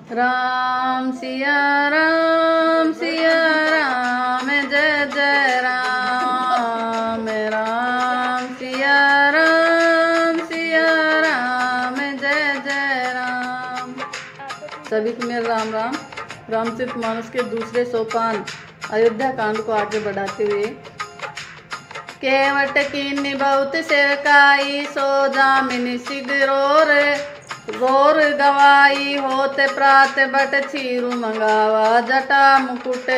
राम सिया राम जय जय राम। राम सिया राम जय जय राम। सभी को मेरा राम राम। रामचरितमानस के दूसरे सोपान अयोध्या कांड को आगे बढ़ाते हुए, केवट कीन्ही बहुत सेवकाई, सो जामिनी सिगरोर गोर गवाई, होते प्रात बट छीरु मंगावा, जटा मुकुट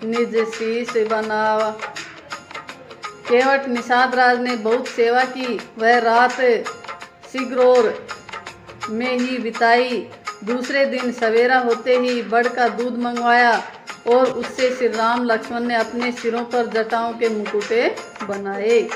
निज शीश बनावा। केवट निषाद राज ने बहुत सेवा की, वह रात सिगरोर में ही बिताई। दूसरे दिन सवेरा होते ही बड़ का दूध मंगवाया और उससे श्री राम लक्ष्मण ने अपने सिरों पर जटाओं के मुकुटे बनाए।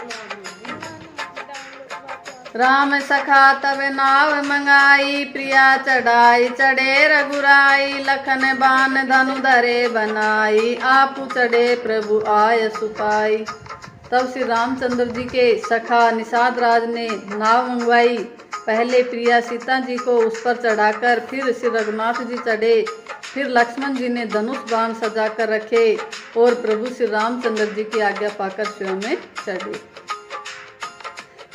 राम सखा तब नाव मंगाई, प्रिया चढ़ाई चढ़े रघुराई, लखन बान धनु धरे बनाई, आपु चढ़े प्रभु आय सुपाई। तब श्री रामचंद्र जी के सखा निषाद राज ने नाव मंगवाई। पहले प्रिया सीता जी को उस पर चढ़ाकर फिर श्री रघुनाथ जी चढ़े, फिर लक्ष्मण जी ने धनुष बाण सजा कर रखे और प्रभु श्री रामचंद्र जी की आज्ञा पाकर स्वयं में चढ़े।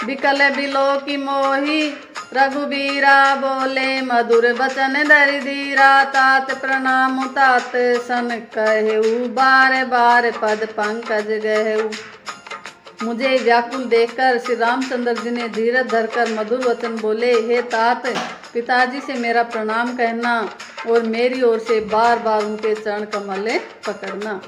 बिकल बिलो की मोही रघुबीरा, बोले मधुर बचन धरि धीरा, तात प्रणाम तात सन कहेऊ, बार बार पद पंकज गहेऊ। मुझे व्याकुल देखकर श्री रामचंद्र जी ने धीरज धरकर मधुर वचन बोले, हे तात, पिताजी से मेरा प्रणाम कहना और मेरी ओर से बार बार उनके चरण कमले पकड़ना।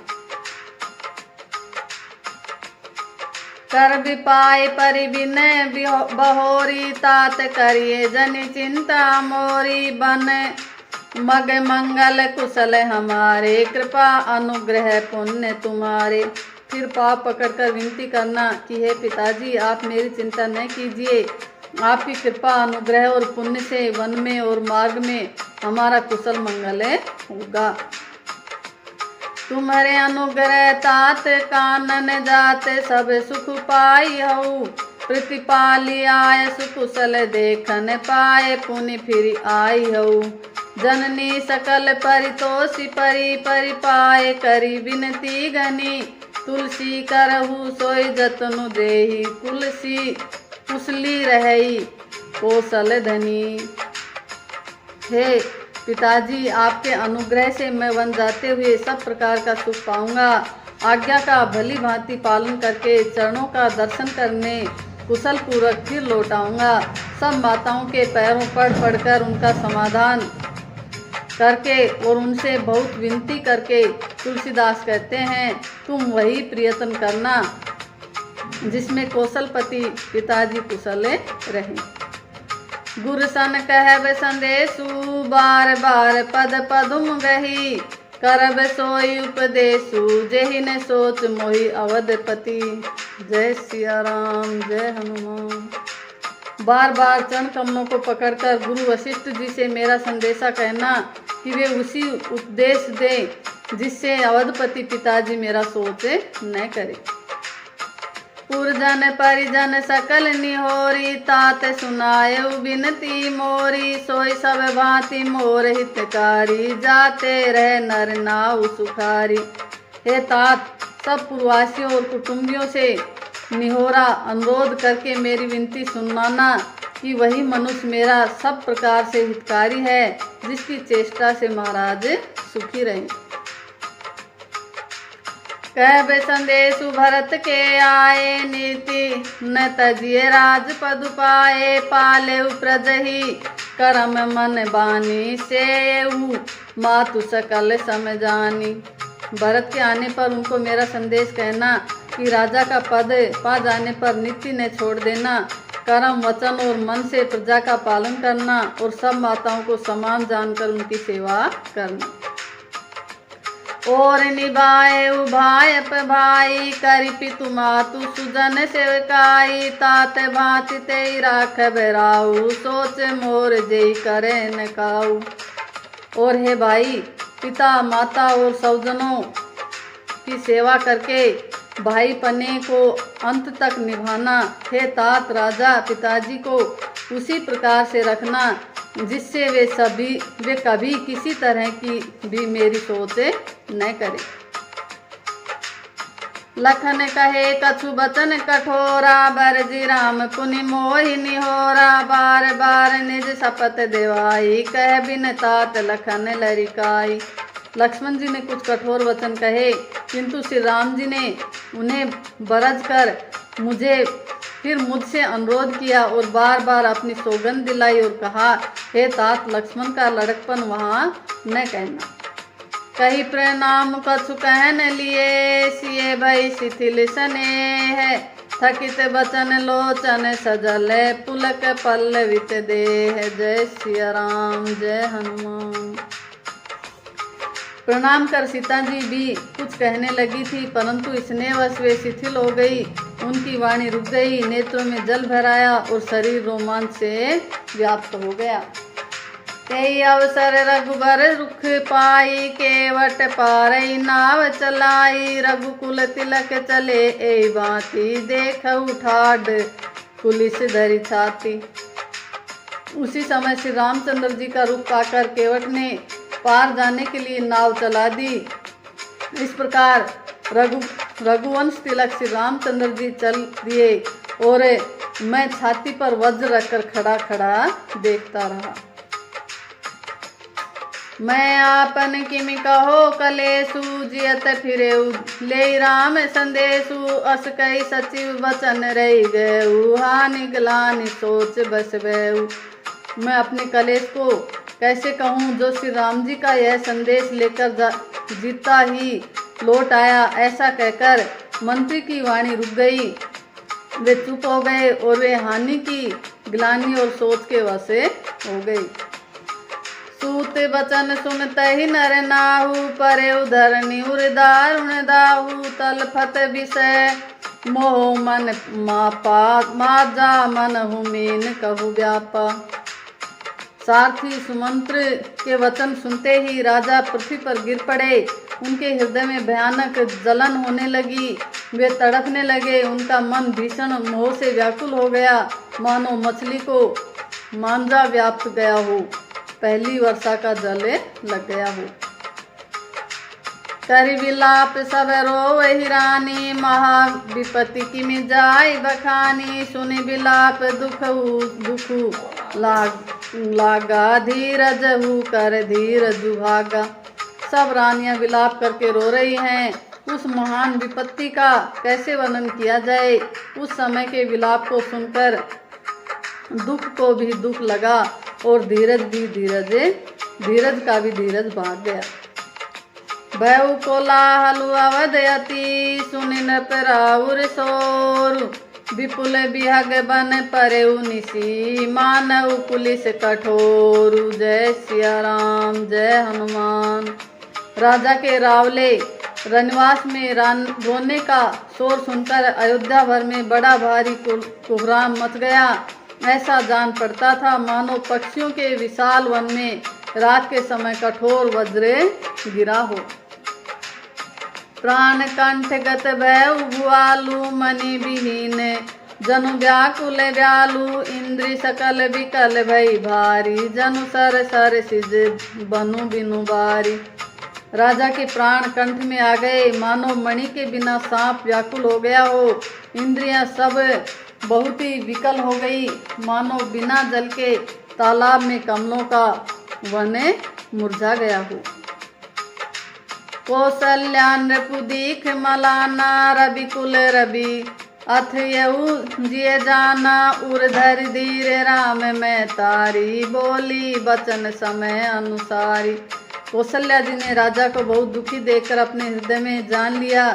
कर विपाय परिविनय बहोरी, तात करिए जनि चिंता मोरी, बन मग मंगल कुशल हमारे, कृपा अनुग्रह पुण्य तुम्हारे। फिर पाप पकड़कर विनती करना कि हे पिताजी, आप मेरी चिंता न कीजिए, आपकी कृपा अनुग्रह और पुण्य से वन में और मार्ग में हमारा कुशल मंगल होगा। तुम्हारे अनुग्रह तात कानन जाते, सब सुख पाई हऊ, प्रतिपाली आय सुकुशल देखन पाए, पुनि फिर आई हऊ। जननी सकल परितोषी परि परिपाए, करी विनती घनी, तुलसी करहु सोई जतनु देही, कुलसी कुशली रही कौशल धनी। हे पिताजी, आपके अनुग्रह से मैं वन जाते हुए सब प्रकार का सुख पाऊंगा। आज्ञा का भली भांति पालन करके चरणों का दर्शन करने कुशल पूर्वक फिर लौट आऊंगा। सब माताओं के पैरों पर पड़कर उनका समाधान करके और उनसे बहुत विनती करके तुलसीदास कहते हैं, तुम वही प्रयत्न करना जिसमें कौशलपति पिताजी कुशल रहें। गुरु सन कहब संदेशु, बार बार पद पदुम गही, करब सोई उपदेशु, जेहि ने सोच मोहि अवधपति। जय सिया राम, जय हनुमान। बार बार चरण कमलों को पकड़कर गुरु वशिष्ठ जी से मेरा संदेशा कहना कि वे उसी उपदेश दें जिससे अवधपति पिताजी मेरा सोच न करे। पुरजन परिजन सकल निहोरी, तात सुनायउ बिनती मोरी, सोई सब भांति मोर हितकारी, जाते रह नर नाउ सुखारी। हे तात, सब पूर्ववासियों और कुटुंबियों से निहोरा अनुरोध करके मेरी विनती सुनाना कि वही मनुष्य मेरा सब प्रकार से हितकारी है, जिसकी चेष्टा से महाराज सुखी रहे। कहब संदेशु भरत के आए, नीति न तजिए राजपद पाए, पाले प्रजहि करम मन बानी, सेऊ मातु सकल समझानी। भरत के आने पर उनको मेरा संदेश कहना कि राजा का पद पा जाने पर नीति ने छोड़ देना, कर्म वचन और मन से प्रजा का पालन करना और सब माताओं को समान जानकर उनकी सेवा करना। और निभाए उभाय भाई, करि पितु मातु सुजन सेवकाई, तात भांति तेई राख बेराऊ, सोच मोर जेई करे न काऊ। और हे भाई, पिता माता और सौजनों की सेवा करके भाई पने को अंत तक निभाना। हे तात, राजा पिताजी को उसी प्रकार से रखना जिससे वे कभी किसी तरह की भी मेरी सोच न करें। लखन कहे कछु बचन कठोरा, बरजी राम पुनि मोहि निहोरा। बार बार निज शपथ देवाई, कह बिन तात लखन लरिकाई। लक्ष्मण जी ने कुछ कठोर वचन कहे, किंतु श्री राम जी ने उन्हें बरज कर मुझसे अनुरोध किया और बार बार अपनी सौगंध दिलाई और कहा, हे तात लक्ष्मण का लड़कपन वहाँ न कहना। कही प्रणाम कछु कहन लिए, सिए भई शिथिल स्नेह। थकित बचन लोचन सजल, पुलक पल्लवित देह। जय सिया राम, जय हनुमान। प्रणाम कर सीता जी भी कुछ कहने लगी थी, परंतु स्नेहवश वे शिथिल हो गई। उनकी वाणी रुक गई, नेत्रों में जल भर आया और शरीर रोमांच से व्याप्त हो गया। कई अवसर रघुबर रुख पाई, केवट पारई नाव चलाई। रघुकुल तिलक चले ए बाती, देखऊ ठाड पुलिस धरी छाती। उसी समय श्री रामचंद्र जी का रुख पाकर केवट ने पार जाने के लिए नाव चला दी। इस प्रकार रघुवंश तिलक श्री रामचंद्र जी चल दिए और मैं छाती पर वज्र रखकर खड़ा खड़ा देखता रहा। मैं आपन किमि कहो कलेसु, जियत फिरेउ ले राम संदेशु। अस कई सचिव वचन रही गएउ, हानि ग्लानि सोच बस भएउ। मैं अपने कलेश को कैसे कहूँ, जो श्री राम जी का यह संदेश लेकर जीता ही लौट आया। ऐसा कहकर मंत्री की वाणी रुक गई। वे चुप हो गए और वे हानि की ग्लानि और सोच के वश हो गई। सूत बचन सुनते ही नर नाहु, परे उधर निउर दारुण दाहु। तलफत विषय मोह मन माजा, मन हुमीन कहु व्यापा। सारथी सुमंत्र के वचन सुनते ही राजा पृथ्वी पर गिर पड़े। उनके हृदय में भयानक जलन होने लगी, वे तड़पने लगे। उनका मन भीषण मोह से व्याकुल हो गया, मानो मछली को मांजा व्याप्त गया हो, पहली वर्षा का जल लग गया हो। करि विलाप सब रोवहि रानी, महा विपत्ति किमि जाय बखानी। सुनि विलाप दुखु लागा, धीरजहु कर धीरजु भागा। सब रानियां विलाप करके रो रही हैं। उस महान विपत्ति का कैसे वर्णन किया जाए। उस समय के विलाप को सुनकर दुख को भी दुख लगा और धीरज का भी धीरज भाग गया। भयउ कोलाहल अवध अति, सुनि नृपराउर सोर। विपुल बिहग बन परेउ निसी, मानव पुलिस कठोर। जय सिया राम, जय हनुमान। राजा के रावले रनवास में रोने का शोर सुनकर अयोध्या भर में बड़ा भारी कोहराम मच गया। ऐसा जान पड़ता था मानो पक्षियों के विशाल वन में रात के समय कठोर वज्र गिरा हो। प्राण कंठ गत भयउ भुआलु, मनि विहीन जनु व्याकुल व्यालु। इंद्रि सकल विकल भई भारी, जनु सर सर सिज बनु बिनु बारी। राजा के प्राण कंठ में आ गए, मानो मणि के बिना सांप व्याकुल हो गया हो। इंद्रियां सब बहुत ही विकल हो गई, मानो बिना जल के तालाब में कमलों का वन मुरझा गया हो। कौशल्या नृपु दीख मलाना, रवि कुल रवि अथ यऊ जिय जाना। उर्धर धीर राम में तारी, बोली बचन समय अनुसारी। कौशल्या जी ने राजा को बहुत दुखी देखकर अपने हृदय में जान लिया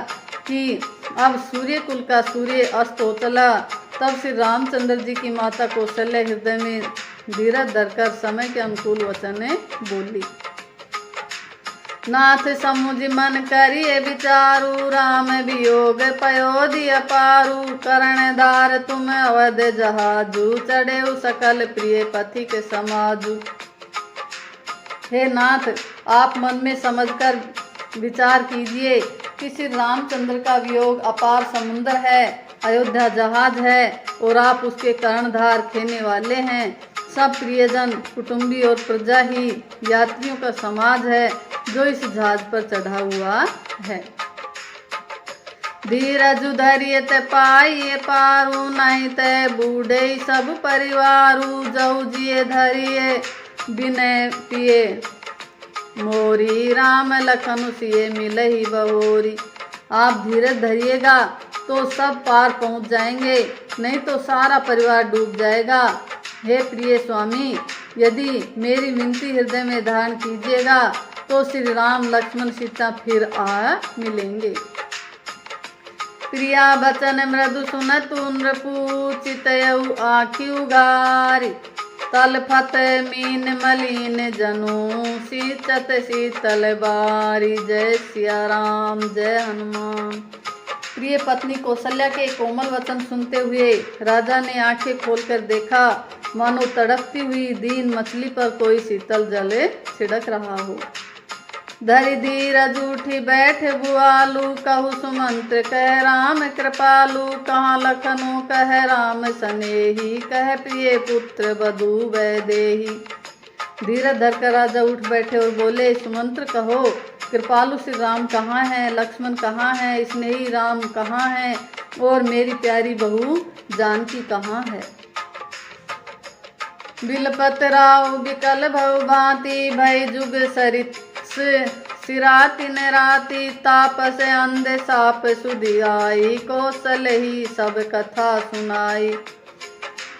कि अब सूर्य कुल का सूर्य अस्त हो चला। तब श्री रामचंद्र जी की माता कौशल्या हृदय में धीरज धरकर समय के अनुकूल वचन बोली। नाथ समुझ मन करिए विचारु, राम वियोग पयोधि अपारु। करणधार तुम अवध जहाजु, चढ़ेउ सकल प्रिय पथि के समाजु। हे नाथ, आप मन में समझकर विचार कीजिए कि श्री रामचंद्र का वियोग अपार समुद्र है, अयोध्या जहाज है और आप उसके कर्णधार खेने वाले हैं। सब प्रियजन, कुटुंबी और प्रजा ही यात्रियों का समाज है जो इस जहाज पर चढ़ा हुआ है। धीरज धरिय ते पाइए पारू, नहीं ते बूढ़े सब परिवारू। जऊ जिए धरिए बिनय पिए मोरी, राम लखन सिए मिलहि बहोरी। आप धीरज धरिएगा तो सब पार पहुंच जाएंगे, नहीं तो सारा परिवार डूब जाएगा। हे प्रिय स्वामी, यदि मेरी विनती हृदय में धारण कीजिएगा तो श्री राम लक्ष्मण सीता फिर आ मिलेंगे। प्रिया बचन मृदु सुनतु नृपु, चितयउ आँखि उगारी। तल फत मीन मलिन जनु, सींचत शीतल बारी। जय सिया राम, जय हनुमान। प्रिय पत्नी कौशल्या के कोमल वचन सुनते हुए राजा ने आंखें खोलकर देखा, मानो तड़पती हुई दीन मछली पर कोई शीतल जल छिड़क रहा हो। धरि धीरज उठी बैठ बुआलू, कहु सुमंत्र कह राम कृपालु। कहाँ लखनऊ कह राम सनेही, कह प्रिय पुत्र बधू वैदेही। धीरज धरकर राजा उठ बैठे और बोले, सुमंत्र कहो, कृपालु श्री राम कहाँ हैं, लक्ष्मण कहाँ हैं, स्नेही राम कहाँ हैं और मेरी प्यारी बहू जानकी कहाँ है। बिलपत राव बिकल भव भांति, भय जुग सरित सिराति निराति। तापस अंध साप सुधि आई, कौशल ही सब कथा सुनाई।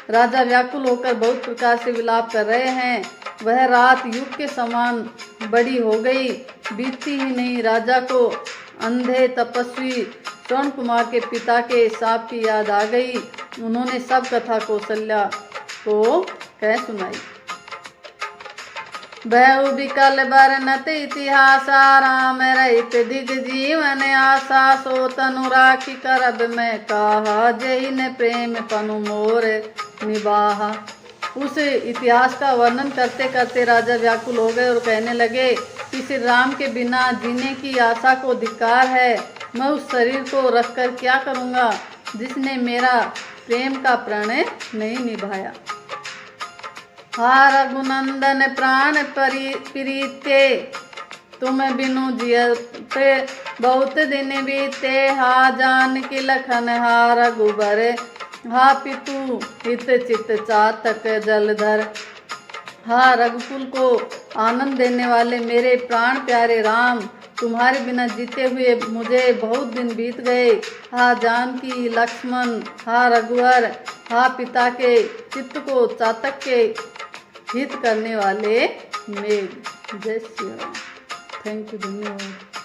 राजा व्याकुल होकर बहुत प्रकार से विलाप कर रहे हैं। वह रात युग के समान बड़ी हो गई, बीतती ही नहीं। राजा को अंधे तपस्वी श्रवण कुमार के पिता के शाप की याद आ गई। उन्होंने सब कथा कौशल्या को कह सुनाई। बहु बिकल बरनत इतिहासा, राम रहित दिग जीवन आशा। सो तनु राखी करब मैं कहा, जय ने प्रेम पनु मोर निबाहा। उस इतिहास का वर्णन करते करते राजा व्याकुल हो गए और कहने लगे कि श्री राम के बिना जीने की आशा को धिक्कार है। मैं उस शरीर को रखकर क्या करूँगा जिसने मेरा प्रेम का प्रण नहीं निभाया। हा रघुनंदन प्राण प्रीते, तुम बिनु जियते बहुत दिन बीते। हा जानकी लखन हा रघुबर, हा पितु हित चित चातक जलधर। हा रघुकुल को आनंद देने वाले मेरे प्राण प्यारे राम, तुम्हारे बिना जीते हुए मुझे बहुत दिन बीत गए। हा जानकी लक्ष्मण, हा रघुवर, हा पिता के चित्त को चातक के हित करने वाले मेघ। जय श्री राम। थैंक यू, धन्यवाद।